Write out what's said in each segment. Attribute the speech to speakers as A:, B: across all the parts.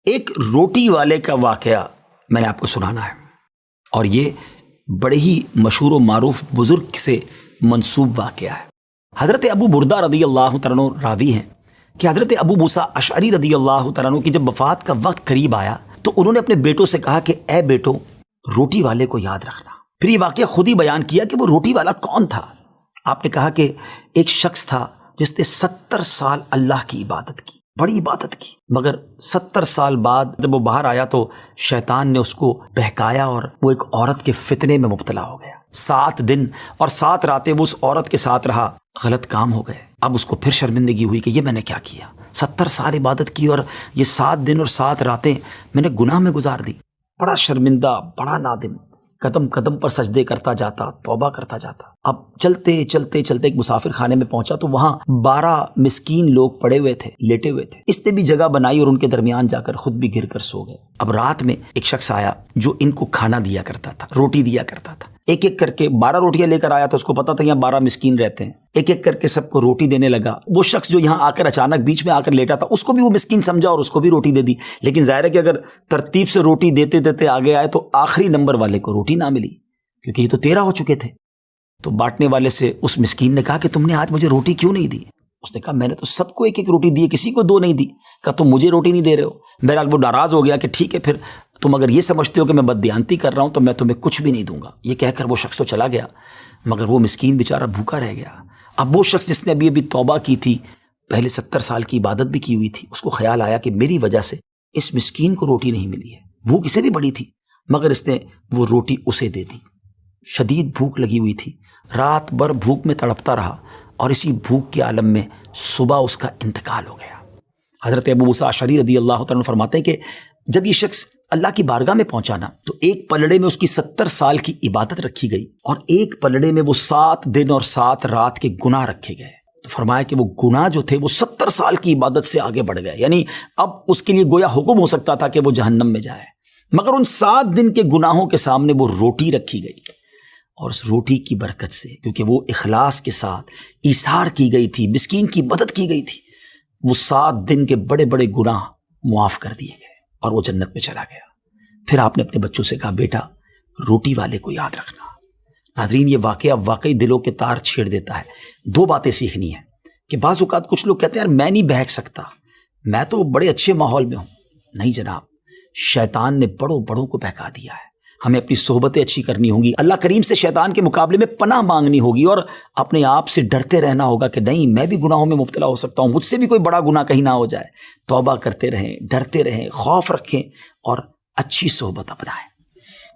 A: ایک روٹی والے کا واقعہ میں نے آپ کو سنانا ہے، اور یہ بڑے ہی مشہور و معروف بزرگ سے منسوب واقعہ ہے۔ حضرت ابو بردہ رضی اللہ تعالیٰ عنہ راوی ہیں کہ حضرت ابو موسیٰ اشعری رضی اللہ تعالیٰ عنہ کی جب وفات کا وقت قریب آیا تو انہوں نے اپنے بیٹوں سے کہا کہ اے بیٹو، روٹی والے کو یاد رکھنا۔ پھر یہ واقعہ خود ہی بیان کیا کہ وہ روٹی والا کون تھا۔ آپ نے کہا کہ ایک شخص تھا جس نے 70 سال اللہ کی عبادت کی، بڑی عبادت کی، مگر 70 سال بعد جب وہ باہر آیا تو شیطان نے اس کو بہکایا اور وہ ایک عورت کے فتنے میں مبتلا ہو گیا۔ 7 دن اور 7 راتیں وہ اس عورت کے ساتھ رہا، غلط کام ہو گئے۔ اب اس کو پھر شرمندگی ہوئی کہ یہ میں نے کیا کیا، 70 سال عبادت کی اور یہ 7 دن اور 7 راتیں میں نے گناہ میں گزار دی۔ بڑا شرمندہ، بڑا نادم، قدم قدم پر سجدے کرتا جاتا، توبہ کرتا جاتا۔ اب چلتے چلتے چلتے ایک مسافر خانے میں پہنچا تو وہاں 12 مسکین لوگ پڑے ہوئے تھے، لیٹے ہوئے تھے۔ اس نے بھی جگہ بنائی اور ان کے درمیان جا کر خود بھی گر کر سو گئے۔ اب رات میں ایک شخص آیا جو ان کو کھانا دیا کرتا تھا، روٹی دیا کرتا تھا۔ ایک ایک کر کے 12 روٹیاں لے کر آیا تھا، اس کو پتا تھا یہاں 12 مسکین رہتے ہیں۔ ایک ایک کر کے سب کو روٹی دینے لگا۔ وہ شخص جو یہاں آ کر اچانک بیچ میں آ کر لیٹا تھا، اس کو بھی وہ مسکین سمجھا اور اس کو بھی روٹی دے دی۔ لیکن ظاہر ہے کہ اگر ترتیب سے روٹی دیتے دیتے آگے آئے تو آخری نمبر والے کو روٹی نہ ملی، کیونکہ یہ تو 13 ہو چکے تھے۔ تو بانٹنے والے سے اس مسکین نے کہا کہ تم نے آج مجھے روٹی کیوں نہیں دی؟ اس نے کہا میں نے تو سب کو ایک ایک روٹی دی، کسی کو 2 نہیں دی۔ کہا تم مجھے روٹی نہیں دے رہے ہو۔ بہرحال وہ ناراض ہو گیا کہ ٹھیک ہے، پھر تم اگر یہ سمجھتے ہو کہ میں بددیانتی کر رہا ہوں تو میں تمہیں کچھ بھی نہیں دوں گا۔ یہ کہہ کر وہ شخص تو چلا گیا، مگر وہ مسکین بیچارہ بھوکا رہ گیا۔ اب وہ شخص جس نے ابھی توبہ کی تھی، پہلے 70 سال کی عبادت بھی کی ہوئی تھی، اس کو خیال آیا کہ میری وجہ سے اس مسکین کو روٹی نہیں ملی ہے۔ بھوک اسے بھی بڑی تھی، مگر اس نے وہ روٹی اسے دے دی۔ شدید بھوک لگی ہوئی تھی، رات بھر بھوک میں تڑپتا رہا اور اسی بھوک کے عالم میں صبح اس کا انتقال ہو گیا۔ حضرت ابو موسیٰ اشعری رضی اللہ تعالیٰ عنہ فرماتے ہیں کہ جب یہ شخص اللہ کی بارگاہ میں پہنچا نا تو ایک پلڑے میں اس کی 70 سال کی عبادت رکھی گئی اور ایک پلڑے میں وہ 7 دن اور 7 رات کے گناہ رکھے گئے۔ تو فرمایا کہ وہ گناہ جو تھے وہ 70 سال کی عبادت سے آگے بڑھ گئے، یعنی اب اس کے لیے گویا حکم ہو سکتا تھا کہ وہ جہنم میں جائے، مگر ان 7 دن کے گناہوں کے سامنے وہ روٹی رکھی گئی، اور اس روٹی کی برکت سے، کیونکہ وہ اخلاص کے ساتھ ایثار کی گئی تھی، مسکین کی مدد کی گئی تھی، وہ 7 دن کے بڑے بڑے گناہ معاف کر دیے گئے اور وہ جنت میں چلا گیا۔ پھر آپ نے اپنے بچوں سے کہا بیٹا روٹی والے کو یاد رکھنا۔ ناظرین، یہ واقعہ واقعی دلوں کے تار چھیڑ دیتا ہے۔ 2 باتیں سیکھنی ہیں کہ بعض اوقات کچھ لوگ کہتے ہیں یار میں نہیں بہک سکتا، میں تو بڑے اچھے ماحول میں ہوں۔ نہیں جناب، شیطان نے بڑوں کو بہکا دیا ہے۔ ہمیں اپنی صحبتیں اچھی کرنی ہوں گی، اللہ کریم سے شیطان کے مقابلے میں پناہ مانگنی ہوگی اور اپنے آپ سے ڈرتے رہنا ہوگا کہ نہیں، میں بھی گناہوں میں مبتلا ہو سکتا ہوں، مجھ سے بھی کوئی بڑا گناہ کہیں نہ ہو جائے۔ توبہ کرتے رہیں، ڈرتے رہیں، خوف رکھیں اور اچھی صحبت اپنائیں۔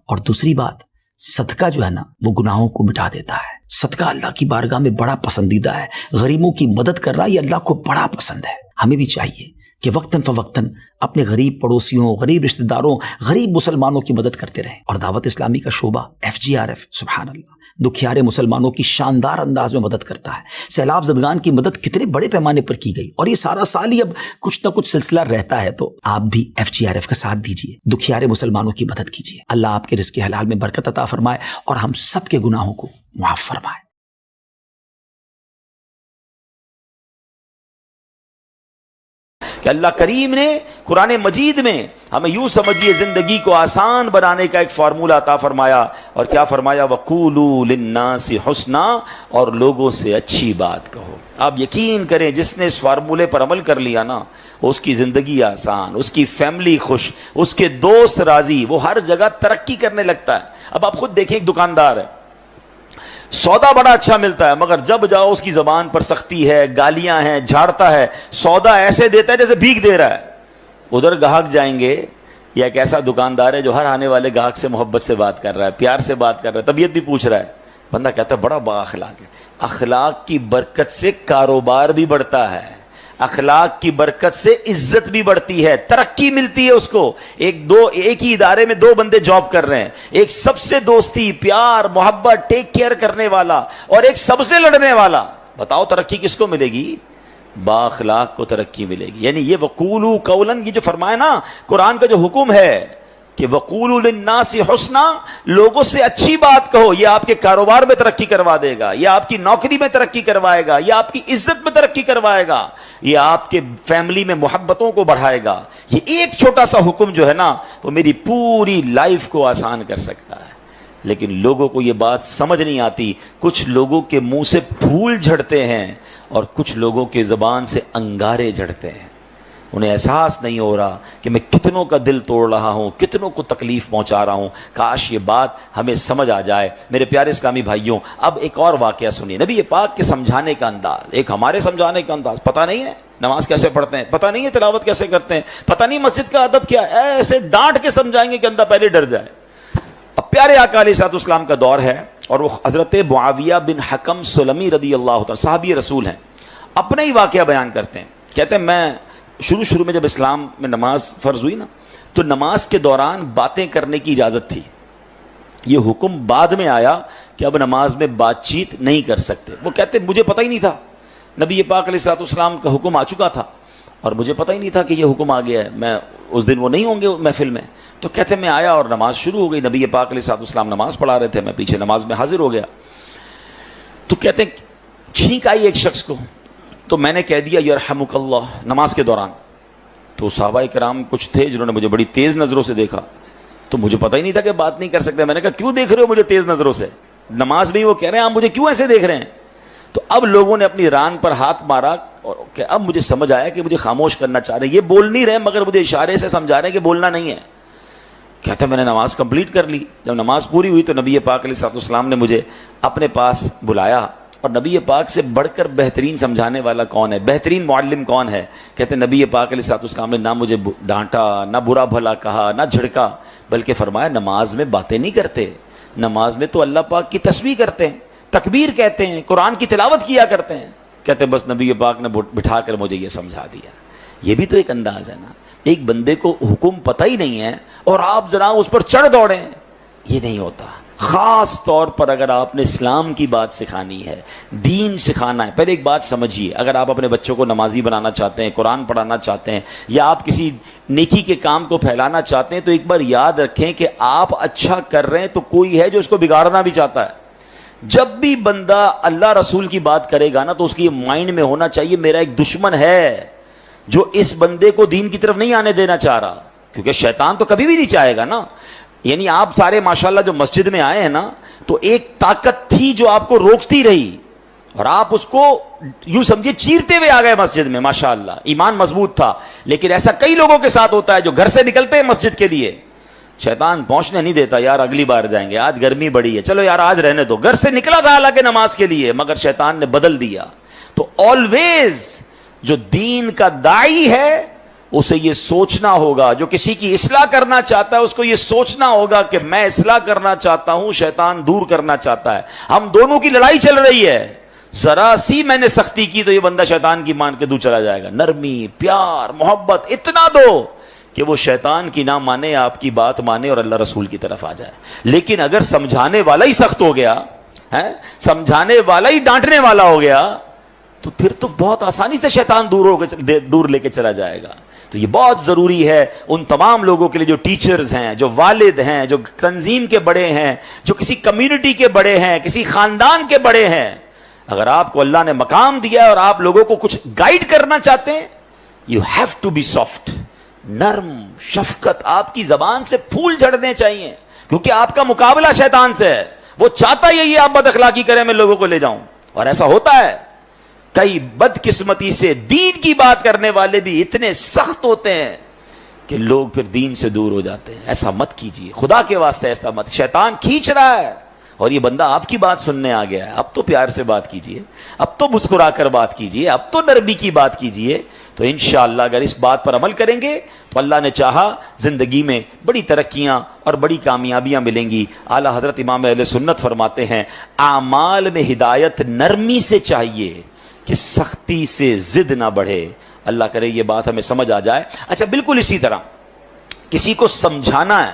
A: اور دوسری بات، صدقہ جو ہے نا وہ گناہوں کو مٹا دیتا ہے۔ صدقہ اللہ کی بارگاہ میں بڑا پسندیدہ ہے۔ غریبوں کی مدد کرنا یہ اللہ کو بڑا پسند ہے۔ ہمیں بھی چاہیے کہ وقتاً فوقتاً اپنے غریب پڑوسیوں، غریب رشتہ داروں، غریب مسلمانوں کی مدد کرتے رہیں۔ اور دعوت اسلامی کا شعبہ FGRF سبحان اللہ دکھیارے مسلمانوں کی شاندار انداز میں مدد کرتا ہے۔ سیلاب زدگان کی مدد کتنے بڑے پیمانے پر کی گئی، اور یہ سارا سال ہی اب کچھ نہ کچھ سلسلہ رہتا ہے، تو آپ بھی FGRF کا ساتھ دیجیے، دکھیارے مسلمانوں کی مدد کیجیے۔ اللہ آپ کے رزق حلال میں برکت عطا فرمائے اور ہم سب کے گناہوں کو معاف فرمائے۔
B: کہ اللہ کریم نے قرآن مجید میں ہمیں یوں سمجھیے زندگی کو آسان بنانے کا ایک فارمولہ عطا فرمایا، اور کیا فرمایا؟ وَقُولُوا لِلنَّاسِ حُسْنًا، اور لوگوں سے اچھی بات کہو۔ آپ یقین کریں جس نے اس فارمولے پر عمل کر لیا نا، اس کی زندگی آسان، اس کی فیملی خوش، اس کے دوست راضی، وہ ہر جگہ ترقی کرنے لگتا ہے۔ اب آپ خود دیکھیں، ایک دکاندار ہے، سودا بڑا اچھا ملتا ہے، مگر جب جاؤ اس کی زبان پر سختی ہے، گالیاں ہیں، جھاڑتا ہے، سودا ایسے دیتا ہے جیسے بھیک دے رہا ہے۔ ادھر گاہک جائیں گے، یا ایک ایسا دکاندار ہے جو ہر آنے والے گاہک سے محبت سے بات کر رہا ہے، پیار سے بات کر رہا ہے، طبیعت بھی پوچھ رہا ہے، بندہ کہتا ہے بڑا با اخلاق ہے۔ اخلاق کی برکت سے کاروبار بھی بڑھتا ہے، اخلاق کی برکت سے عزت بھی بڑھتی ہے، ترقی ملتی ہے اس کو۔ ایک ہی ادارے میں 2 بندے جاب کر رہے ہیں، ایک سب سے دوستی، پیار، محبت، ٹیک کیئر کرنے والا، اور ایک سب سے لڑنے والا۔ بتاؤ ترقی کس کو ملے گی؟ با اخلاق کو ترقی ملے گی۔ یعنی یہ وقولو قولاً، یہ جو فرمایا نا، قرآن کا جو حکم ہے کہ وقولوا للناس حسنا، لوگوں سے اچھی بات کہو، یہ آپ کے کاروبار میں ترقی کروا دے گا، یہ آپ کی نوکری میں ترقی کروائے گا، یہ آپ کی عزت میں ترقی کروائے گا، یہ آپ کے فیملی میں محبتوں کو بڑھائے گا۔ یہ ایک چھوٹا سا حکم جو ہے نا وہ میری پوری لائف کو آسان کر سکتا ہے۔ لیکن لوگوں کو یہ بات سمجھ نہیں آتی، کچھ لوگوں کے منہ سے پھول جھڑتے ہیں اور کچھ لوگوں کے زبان سے انگارے جھڑتے ہیں۔ انہیں احساس نہیں ہو رہا کہ میں کتنوں کا دل توڑ رہا ہوں، کتنوں کو تکلیف پہنچا رہا ہوں۔ کاش یہ بات ہمیں سمجھ آ جائے۔ میرے پیارے اسلامی بھائیوں، اب ایک اور واقعہ سنیے، نبی پاک کے سمجھانے کا انداز، ایک ہمارے سمجھانے کا انداز، پتہ نہیں ہے نماز کیسے پڑھتے ہیں، پتہ نہیں ہے تلاوت کیسے کرتے ہیں، پتہ نہیں مسجد کا ادب کیا ہے، ایسے ڈانٹ کے سمجھائیں گے کہ بندہ پہلے ڈر جائے۔ اب پیارے آقا علیہ الصلوۃ والسلام کا دور ہے اور وہ حضرت معاویہ بن حکم سلمی رضی اللہ تعالیٰ صحابی رسول ہیں، اپنا ہی واقعہ بیان کرتے ہیں۔ کہتے ہیں میں شروع میں جب اسلام میں نماز فرض ہوئی نا تو نماز کے دوران باتیں کرنے کی اجازت تھی۔ یہ حکم بعد میں آیا کہ اب نماز میں بات چیت نہیں کر سکتے۔ وہ کہتے مجھے پتہ ہی نہیں تھا، نبی پاک علیہ الصلوۃ والسلام کا حکم آ چکا تھا اور مجھے پتہ ہی نہیں تھا کہ یہ حکم آ گیا ہے، میں اس دن وہ نہیں ہوں گے محفل میں۔ تو کہتے میں آیا اور نماز شروع ہو گئی، نبی پاک علیہ الصلوۃ والسلام نماز پڑھا رہے تھے، میں پیچھے نماز میں حاضر ہو گیا۔ تو کہتے ہیں چھینک آئی ایک شخص کو، تو میں نے کہہ دیا یرحمک اللہ نماز کے دوران۔ تو صحابہ کرام کچھ تھے جنہوں نے مجھے بڑی تیز نظروں سے دیکھا، تو مجھے پتہ ہی نہیں تھا کہ بات نہیں کر سکتے۔ میں نے کہا کیوں دیکھ رہے ہو مجھے تیز نظروں سے؟ نماز میں ہی وہ کہہ رہے ہیں آپ مجھے کیوں ایسے دیکھ رہے ہیں؟ تو اب لوگوں نے اپنی ران پر ہاتھ مارا اور کہ اب مجھے سمجھ آیا کہ مجھے خاموش کرنا چاہ رہے ہیں، یہ بول نہیں رہے مگر مجھے اشارے سے سمجھا رہے ہیں کہ بولنا نہیں ہے۔ کہتے میں نے نماز کمپلیٹ کر لی۔ جب نماز پوری ہوئی تو نبی پاک علیہ الصلوۃ والسلام نے مجھے اپنے پاس بلایا، اور نبی پاک سے بڑھ کر بہترین سمجھانے والا کون ہے، بہترین معلم کون ہے؟ کہتے نبی پاک علیہ الصلوۃ والسلام نے نہ مجھے ڈانٹا، نہ برا بھلا کہا، نہ جھڑکا، بلکہ فرمایا نماز میں باتیں نہیں کرتے، نماز میں تو اللہ پاک کی تسبیح کرتے ہیں، تکبیر کہتے ہیں، قرآن کی تلاوت کیا کرتے ہیں۔ کہتے بس نبی پاک نے بٹھا کر مجھے یہ سمجھا دیا۔ یہ بھی تو ایک انداز ہے نا، ایک بندے کو حکم پتہ ہی نہیں ہے اور آپ جناب اس پر چڑھ دوڑیں، یہ نہیں ہوتا۔ خاص طور پر اگر آپ نے اسلام کی بات سکھانی ہے، دین سکھانا ہے، پہلے ایک بات سمجھیے، اگر آپ اپنے بچوں کو نمازی بنانا چاہتے ہیں، قرآن پڑھانا چاہتے ہیں، یا آپ کسی نیکی کے کام کو پھیلانا چاہتے ہیں، تو ایک بار یاد رکھیں کہ آپ اچھا کر رہے ہیں تو کوئی ہے جو اس کو بگاڑنا بھی چاہتا ہے۔ جب بھی بندہ اللہ رسول کی بات کرے گا نا تو اس کی مائنڈ میں ہونا چاہیے میرا ایک دشمن ہے جو اس بندے کو دین کی طرف نہیں آنے دینا چاہ رہا، کیونکہ شیطان تو کبھی بھی نہیں چاہے گا نا۔ یعنی آپ سارے ماشاءاللہ جو مسجد میں آئے ہیں نا تو ایک طاقت تھی جو آپ کو روکتی رہی اور آپ اس کو یوں سمجھے چیرتے ہوئے آ گئے مسجد میں، ماشاءاللہ ایمان مضبوط تھا۔ لیکن ایسا کئی لوگوں کے ساتھ ہوتا ہے جو گھر سے نکلتے ہیں مسجد کے لیے، شیطان پہنچنے نہیں دیتا، یار اگلی بار جائیں گے، آج گرمی بڑی ہے، چلو یار آج رہنے دو۔ گھر سے نکلا تھا حالانکہ نماز کے لیے، مگر شیطان نے بدل دیا۔ تو آلویز جو دین کا داعی ہے اسے یہ سوچنا ہوگا، جو کسی کی اصلاح کرنا چاہتا ہے اس کو یہ سوچنا ہوگا کہ میں اصلاح کرنا چاہتا ہوں، شیطان دور کرنا چاہتا ہے، ہم دونوں کی لڑائی چل رہی ہے۔ ذرا سی میں نے سختی کی تو یہ بندہ شیطان کی مان کے دور چلا جائے گا۔ نرمی، پیار، محبت اتنا دو کہ وہ شیطان کی نہ مانے، آپ کی بات مانے اور اللہ رسول کی طرف آ جائے۔ لیکن اگر سمجھانے والا ہی سخت ہو گیا ہے، سمجھانے والا ہی ڈانٹنے والا ہو گیا تو پھر تو بہت آسانی سے شیطان دور لے کے چلا جائے گا۔ تو یہ بہت ضروری ہے ان تمام لوگوں کے لیے جو ٹیچرز ہیں، جو والد ہیں، جو تنظیم کے بڑے ہیں، جو کسی کمیونٹی کے بڑے ہیں، کسی خاندان کے بڑے ہیں، اگر آپ کو اللہ نے مقام دیا ہے اور آپ لوگوں کو کچھ گائیڈ کرنا چاہتے ہیں، you have to be soft, نرم، شفقت، آپ کی زبان سے پھول جھڑنے چاہیے، کیونکہ آپ کا مقابلہ شیطان سے ہے، وہ چاہتا یہی آپ بد اخلاقی کریں میں لوگوں کو لے جاؤں، اور ایسا ہوتا ہے۔ کئی بدقسمتی سے دین کی بات کرنے والے بھی اتنے سخت ہوتے ہیں کہ لوگ پھر دین سے دور ہو جاتے ہیں۔ ایسا مت کیجیے، خدا کے واسطے ایسا مت۔ شیطان کھینچ رہا ہے اور یہ بندہ آپ کی بات سننے آ گیا ہے، اب تو پیار سے بات کیجیے، اب تو مسکرا کر بات کیجیے، اب تو نرمی کی بات کیجیے۔ تو انشاءاللہ اگر اس بات پر عمل کریں گے تو اللہ نے چاہا زندگی میں بڑی ترقیاں اور بڑی کامیابیاں ملیں گی۔ اعلیٰ حضرت امام اہل سنت فرماتے ہیں اعمال میں ہدایت نرمی سے چاہیے کہ سختی سے ضد نہ بڑھے۔ اللہ کرے یہ بات ہمیں سمجھ آ جائے۔ اچھا بالکل اسی طرح کسی کو سمجھانا ہے،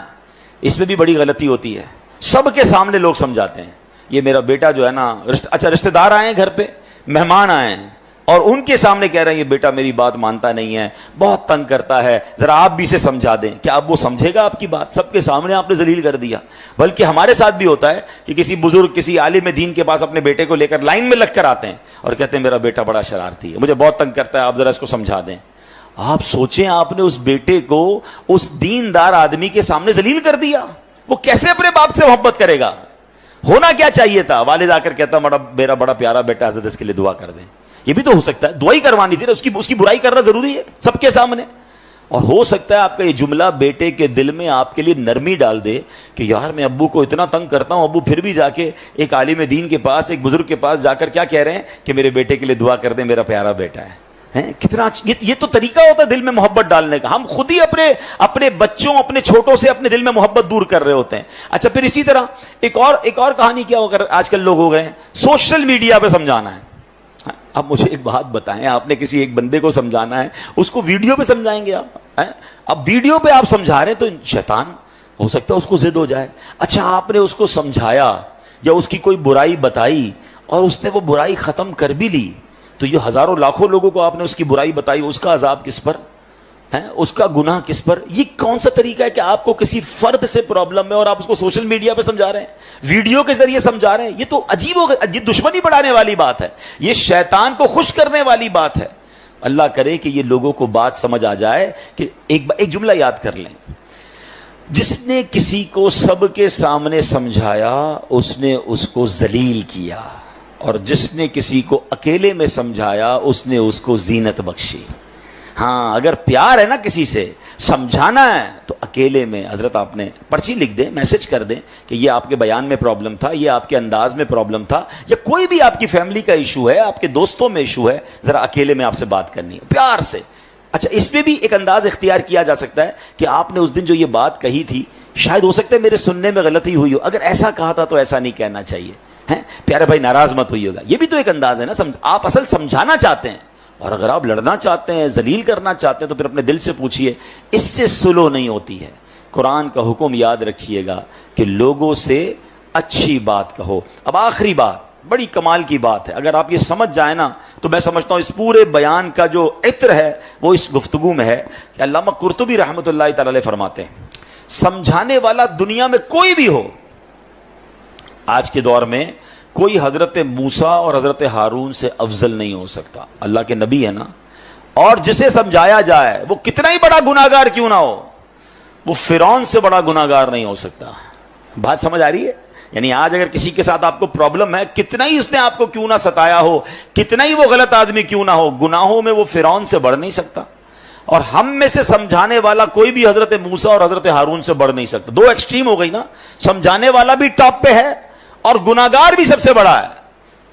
B: اس میں بھی بڑی غلطی ہوتی ہے۔ سب کے سامنے لوگ سمجھاتے ہیں، یہ میرا بیٹا جو ہے نا، اچھا رشتہ دار آئے ہیں گھر پہ، مہمان آئے ہیں، اور ان کے سامنے کہہ رہے ہیں یہ بیٹا میری بات مانتا نہیں ہے, بہت تنگ کرتا ہے, ذرا آپ بھی اسے سمجھا دیں. کیا اب وہ سمجھے گا آپ کی بات؟ سب کے سامنے آپ نے ذلیل کر دیا. بلکہ ہمارے ساتھ بھی ہوتا ہے کہ کسی بزرگ, کسی عالم دین کے پاس اپنے بیٹے کو لے کر لائن میں لگ کر آتے ہیں اور کہتے ہیں میرا بیٹا بڑا شرارتی ہے, مجھے بہت تنگ کرتا ہے, آپ ذرا اس کو سمجھا دیں. آپ سوچیں, آپ نے اس بیٹے کو اس دیندار آدمی کے سامنے ذلیل کر دیا, وہ کیسے اپنے باپ سے محبت کرے گا؟ ہونا کیا چاہیے تھا, والد آ کر کہتا میرا بڑا پیارا بیٹا, حضرت اس کے لیے دعا کر دیں. یہ بھی تو ہو سکتا ہے, دعائی کروانی تھی, اس کی برائی کرنا ضروری ہے سب کے سامنے. اور ہو سکتا ہے آپ کا یہ جملہ بیٹے کے دل میں آپ کے لیے نرمی ڈال دے کہ یار میں ابو کو اتنا تنگ کرتا ہوں, ابو پھر بھی جا کے ایک عالم دین کے پاس, ایک بزرگ کے پاس جا کر کیا کہہ رہے ہیں کہ میرے بیٹے کے لیے دعا کر دیں, میرا پیارا بیٹا ہے. کتنا یہ تو طریقہ ہوتا ہے دل میں محبت ڈالنے کا. ہم خود ہی اپنے بچوں, اپنے چھوٹوں سے اپنے دل میں محبت دور کر رہے ہوتے ہیں. اچھا, پھر اسی طرح ایک اور کہانی کیا ہو کر آج کل لوگ ہو گئے ہیں, سوشل میڈیا پہ سمجھانا ہے. اب مجھے ایک بات بتائیں, آپ نے کسی ایک بندے کو سمجھانا ہے, اس کو ویڈیو پہ سمجھائیں گے آپ؟ اب ویڈیو پہ آپ سمجھا رہے ہیں تو شیطان ہو سکتا ہے اس کو ضد ہو جائے. اچھا, آپ نے اس کو سمجھایا یا اس کی کوئی برائی بتائی اور اس نے وہ برائی ختم کر بھی لی, تو یہ ہزاروں لاکھوں لوگوں کو آپ نے اس کی برائی بتائی, اس کا عذاب کس پر ہے, اس کا گناہ کس پر؟ یہ کون سا طریقہ ہے کہ آپ کو کسی فرد سے پرابلم ہے اور آپ اس کو سوشل میڈیا پہ سمجھا رہے ہیں, ویڈیو کے ذریعے سمجھا رہے ہیں؟ یہ تو عجیب ہو گیا, یہ دشمنی بڑھانے والی بات ہے, یہ شیطان کو خوش کرنے والی بات ہے. اللہ کرے کہ یہ لوگوں کو بات سمجھ آ جائے کہ ایک جملہ یاد کر لیں, جس نے کسی کو سب کے سامنے سمجھایا اس نے اس کو ذلیل کیا, اور جس نے کسی کو اکیلے میں سمجھایا اس نے اس کو زینت بخشی. ہاں, اگر پیار ہے نا کسی سے, سمجھانا ہے تو اکیلے میں. حضرت آپ نے پرچی لکھ دیں, میسج کر دیں کہ یہ آپ کے بیان میں پرابلم تھا, یہ آپ کے انداز میں پرابلم تھا, یا کوئی بھی آپ کی فیملی کا ایشو ہے, آپ کے دوستوں میں ایشو ہے, ذرا اکیلے میں آپ سے بات کرنی ہے پیار سے. اچھا, اس میں بھی ایک انداز اختیار کیا جا سکتا ہے کہ آپ نے اس دن جو یہ بات کہی تھی, شاید ہو سکتا ہے میرے سننے میں غلطی ہوئی ہو, اگر ایسا کہا تھا تو ایسا نہیں کہنا چاہیے, پیارے بھائی ناراض مت ہوئی ہوگا. یہ بھی تو ایک انداز ہے نا, آپ اصل سمجھانا چاہتے ہیں, اور اگر آپ لڑنا چاہتے ہیں, ذلیل کرنا چاہتے ہیں, تو پھر اپنے دل سے پوچھئے, اس سے سلو نہیں ہوتی ہے. قرآن کا حکم یاد رکھیے گا کہ لوگوں سے اچھی بات کہو. اب آخری بات, بڑی کمال کی بات ہے, اگر آپ یہ سمجھ جائیں نا تو میں سمجھتا ہوں اس پورے بیان کا جو عطر ہے وہ اس گفتگو میں ہے. کہ علامہ قرطبی رحمۃ اللہ تعالی علیہ فرماتے ہیں, سمجھانے والا دنیا میں کوئی بھی ہو, آج کے دور میں کوئی حضرت موسیٰ اور حضرت ہارون سے افضل نہیں ہو سکتا. اللہ کے نبی ہے نا, اور جسے سمجھایا جائے وہ کتنا ہی بڑا گناہگار کیوں نہ ہو, وہ فرعون سے بڑا گناہگار نہیں ہو سکتا. بات سمجھ آ رہی ہے؟ یعنی آج اگر کسی کے ساتھ آپ کو پرابلم ہے, کتنا ہی اس نے آپ کو کیوں نہ ستایا ہو, کتنا ہی وہ غلط آدمی کیوں نہ ہو, گناہوں میں وہ فرعون سے بڑھ نہیں سکتا. اور ہم میں سے سمجھانے والا کوئی بھی حضرت موسیٰ اور حضرت ہارون سے بڑھ نہیں سکتا. دو ایکسٹریم ہو گئی نا, سمجھانے والا بھی ٹاپ پہ ہے اور گناہگار بھی سب سے بڑا ہے.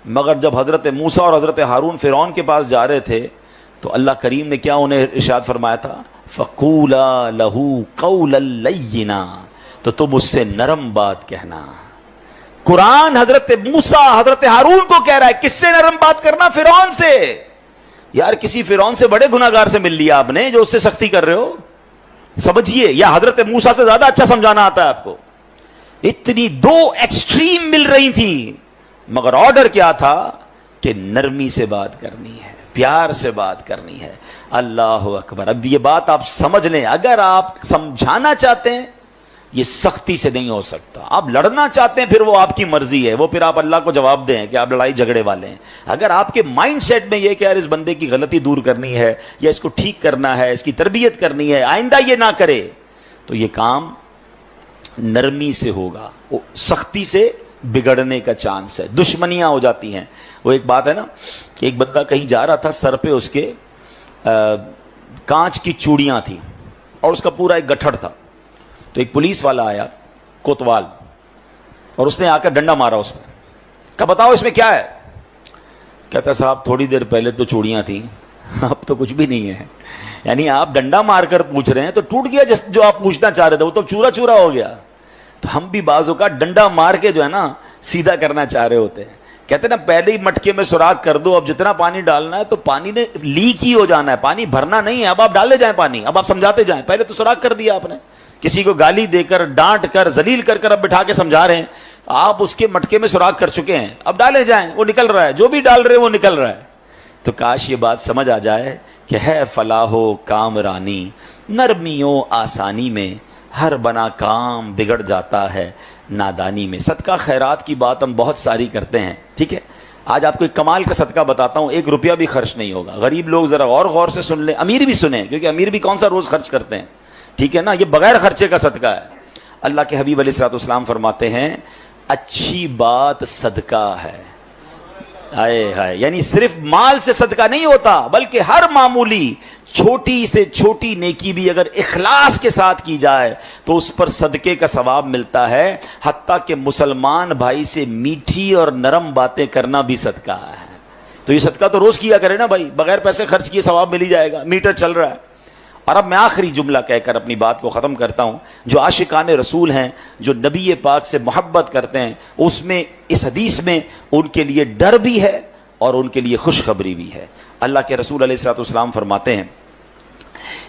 B: مگر جب حضرت موسیٰ اور حضرت ہارون فرعون کے پاس جا رہے تھے تو اللہ کریم نے کیا انہیں ارشاد فرمایا تھا, فَقُولَا لَهُ قَوْلًا لَيِّنًا, تو تم اس سے نرم بات کہنا. قرآن حضرت موسیٰ حضرت ہارون کو کہہ رہا ہے, کس سے نرم بات کرنا؟ فرعون سے. یار کسی فرعون سے بڑے گناہگار سے مل لیا آپ نے جو اس سے سختی کر رہے ہو, سمجھیے. یا حضرت موسیٰ سے زیادہ اچھا سمجھانا آتا ہے آپ کو. اتنی دو ایکسٹریم مل رہی تھی, مگر آرڈر کیا تھا کہ نرمی سے بات کرنی ہے, پیار سے بات کرنی ہے. اللہ اکبر. اب یہ بات آپ سمجھ لیں, اگر آپ سمجھانا چاہتے ہیں یہ سختی سے نہیں ہو سکتا. آپ لڑنا چاہتے ہیں پھر وہ آپ کی مرضی ہے, وہ پھر آپ اللہ کو جواب دیں کہ آپ لڑائی جھگڑے والے ہیں. اگر آپ کے مائنڈ سیٹ میں یہ کہ یار اس بندے کی غلطی دور کرنی ہے, یا اس کو ٹھیک کرنا ہے, اس کی تربیت کرنی ہے, آئندہ یہ نہ کرے, تو یہ کام نرمی سے ہوگا. سختی سے بگڑنے کا چانس ہے, دشمنیاں ہو جاتی ہیں. وہ ایک بات ہے نا کہ ایک بندہ کہیں جا رہا تھا, سر پہ اس کے کانچ کی چوڑیاں تھیں اور اس کا پورا ایک گٹھڑ تھا. تو ایک پولیس والا آیا, کوتوال, اور اس نے آ کر ڈنڈا مارا اس پہ. کہا بتاؤ اس میں کیا ہے؟ کہتا صاحب تھوڑی دیر پہلے تو چوڑیاں تھیں, اب تو کچھ بھی نہیں ہے. یعنی آپ ڈنڈا مار کر پوچھ رہے ہیں تو ٹوٹ گیا جو آپ پوچھنا چاہ رہے تھے, وہ تو چورا چورا ہو گیا. تو ہم بھی بعض اوقات ڈنڈا مار کے جو ہے نا سیدھا کرنا چاہ رہے ہوتے ہیں. کہتے ہیں نا پہلے ہی مٹکے میں سوراخ کر دو, اب جتنا پانی ڈالنا ہے تو پانی نے لیک ہی ہو جانا ہے, پانی بھرنا نہیں ہے. اب آپ ڈالے جائیں پانی, اب آپ سمجھاتے جائیں. پہلے تو سوراخ کر دیا آپ نے, کسی کو گالی دے کر, ڈانٹ کر, ذلیل کر کر اب بٹھا کے سمجھا رہے ہیں. آپ اس کے مٹکے میں سوراخ کر چکے ہیں, اب ڈالے جائیں, وہ نکل رہا ہے, جو بھی ڈال رہے ہیں وہ نکل رہا ہے. تو کاش یہ بات سمجھ آ جائے کہ ہے فلاح و کامرانی نرمی و آسانی میں، ہر بنا کام بگڑ جاتا ہے نادانی میں۔ صدقہ خیرات کی بات ہم بہت ساری کرتے ہیں، ٹھیک ہے؟ آج آپ کو ایک کمال کا صدقہ بتاتا ہوں، 1 روپیہ بھی خرچ نہیں ہوگا۔ غریب لوگ ذرا اور غور سے سن لیں، امیر بھی سنیں، کیونکہ امیر بھی کون سا روز خرچ کرتے ہیں، ٹھیک ہے نا؟ یہ بغیر خرچے کا صدقہ ہے۔ اللہ کے حبیب علیہ الصلوۃ والسلام فرماتے ہیں اچھی بات صدقہ ہے۔ ہائے ہائے، یعنی صرف مال سے صدقہ نہیں ہوتا، بلکہ ہر معمولی چھوٹی سے چھوٹی نیکی بھی اگر اخلاص کے ساتھ کی جائے تو اس پر صدقے کا ثواب ملتا ہے، حتیٰ کہ مسلمان بھائی سے میٹھی اور نرم باتیں کرنا بھی صدقہ ہے۔ تو یہ صدقہ تو روز کیا کرے نا بھائی، بغیر پیسے خرچ کیے ثواب مل ہی جائے گا، میٹر چل رہا ہے۔ اور اب میں آخری جملہ کہہ کر اپنی بات کو ختم کرتا ہوں۔ جو عاشقان رسول ہیں، جو نبی پاک سے محبت کرتے ہیں، اس میں اس حدیث میں ان کے لیے ڈر بھی ہے اور ان کے لیے خوشخبری بھی ہے۔ اللہ کے رسول علیہ الصلوۃ والسلام فرماتے ہیں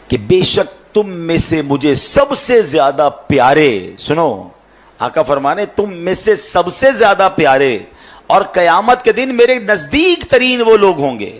B: کہ بے شک تم میں سے مجھے سب سے زیادہ پیارے، سنو آقا فرمانے تم میں سے سب سے زیادہ پیارے اور قیامت کے دن میرے نزدیک ترین وہ لوگ ہوں گے